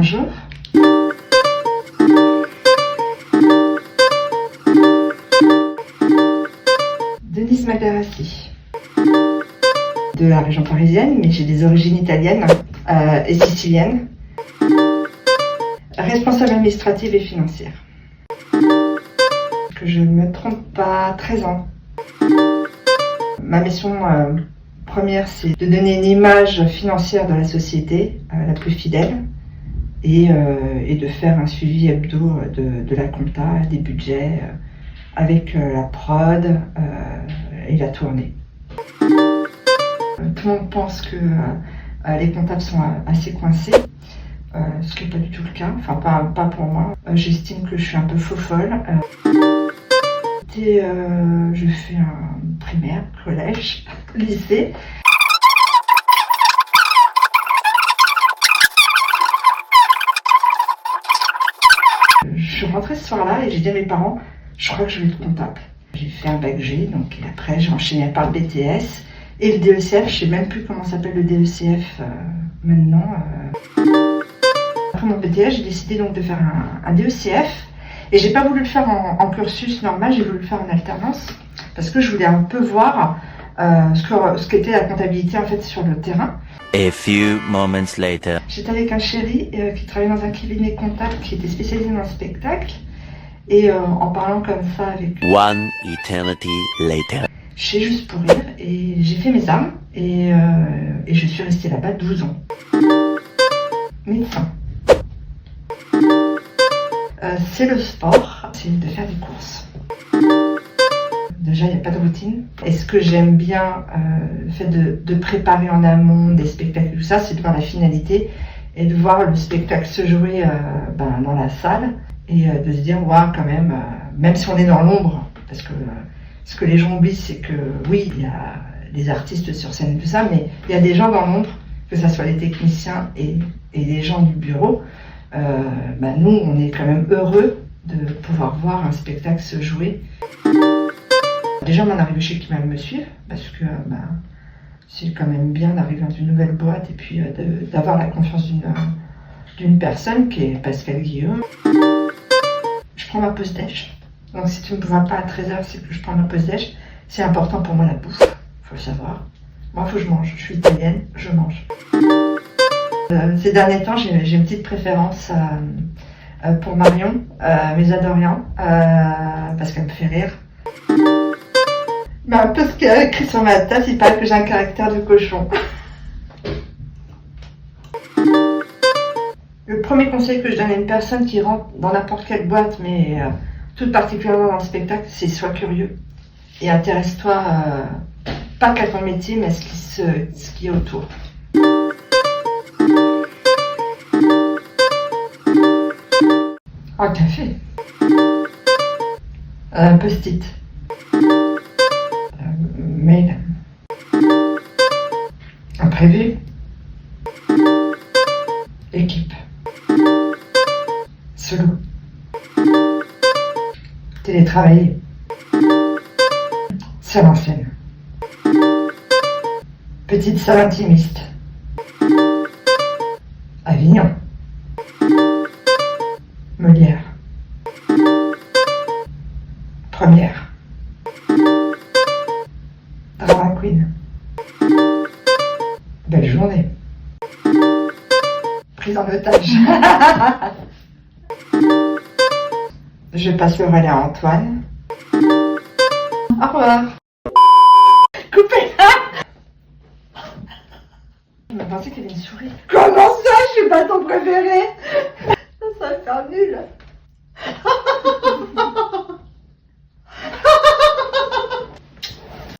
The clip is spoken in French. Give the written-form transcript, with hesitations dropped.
Bonjour. Denise Magarassi. De la région parisienne, mais j'ai des origines italiennes et siciliennes. Responsable administrative et financière. Que je ne me trompe pas, 13 ans. Ma mission première, c'est de donner une image financière de la société, la plus fidèle, et de faire un suivi hebdo de la compta, des budgets, avec la prod et la tournée. Tout le monde pense que les comptables sont assez coincés, ce qui n'est pas du tout le cas, enfin pas pour moi. J'estime que je suis un peu faux-folle. Je fais un primaire, collège, lycée. Je suis rentrée ce soir-là et j'ai dit à mes parents, je crois que je vais être comptable. J'ai fait un bac G, donc et après j'ai enchaîné par le BTS et le DECF. Je sais même plus comment s'appelle le DECF maintenant. Après mon BTS, j'ai décidé donc de faire un DECF. Et j'ai pas voulu le faire en cursus normal, j'ai voulu le faire en alternance parce que je voulais un peu voir ce qu'était la comptabilité en fait sur le terrain. A few moments later. J'étais avec un chéri qui travaillait dans un cabinet comptable qui était spécialisé dans le spectacle et en parlant comme ça avec One eternity later. je sais juste pour rire et j'ai fait mes armes et je suis restée là-bas 12 ans. Médecin. C'est le sport, c'est de faire des courses. Déjà, il n'y a pas de routine. Et ce que j'aime bien, le fait de préparer en amont des spectacles, tout ça, c'est de voir la finalité et de voir le spectacle se jouer dans la salle et de se dire, ouais, quand même si on est dans l'ombre, parce que ce que les gens oublient, c'est que oui, il y a des artistes sur scène et tout ça, mais il y a des gens dans l'ombre, que ce soit les techniciens et les gens du bureau. Nous, on est quand même heureux de pouvoir voir un spectacle se jouer. Déjà, m'en arrive chez qui même me suivent, parce que c'est quand même bien d'arriver dans une nouvelle boîte et puis d'avoir la confiance d'une personne qui est Pascal Guillaume. Je prends ma pause déj. Donc si tu ne me vois pas à 13h, c'est que je prends ma pause déj. C'est important pour moi la bouffe, faut le savoir. Moi, il faut que je mange. Je suis italienne, je mange. Ces derniers temps, j'ai une petite préférence pour Marion, mes adorians, parce qu'elle me fait rire. Parce qu'elle a écrit sur ma tasse, il paraît que j'ai un caractère de cochon. Le premier conseil que je donne à une personne qui rentre dans n'importe quelle boîte, mais tout particulièrement dans le spectacle, c'est sois curieux et intéresse-toi pas qu'à ton métier, mais à ce qui est autour. Un café. Un post-it. Mail. Un prévu. Équipe. Solo. Télétravailler. Salle en scène. Petite salle intimiste. Avignon. Molière. Première. Drama Queen. Belle journée. Prise en otage. Je passe le relais à Antoine. Au revoir. Coupez. Je me pensais qu'il y avait une souris. Comment ça, je suis pas ton préféré? Ça va faire nul.